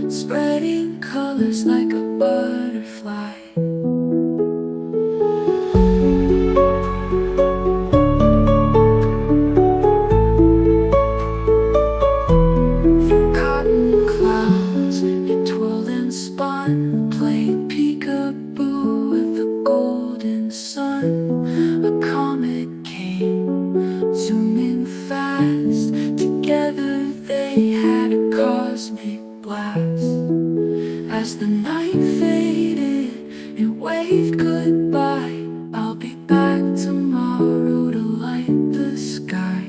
spreading colors like a butterfly. Through cotton clouds, it twirled and spun, played peekaboo with the golden sun. A comet came, zooming fast. Together they had a cosmic blast. As the night faded, it waved goodbye. I'll be back tomorrow to light the sky.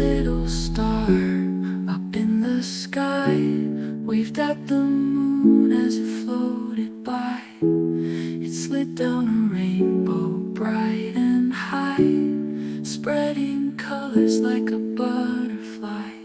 Little star up in the sky waved at the moon as it floated by. It slid down a rainbow bright and high, spreading colors like a butterfly.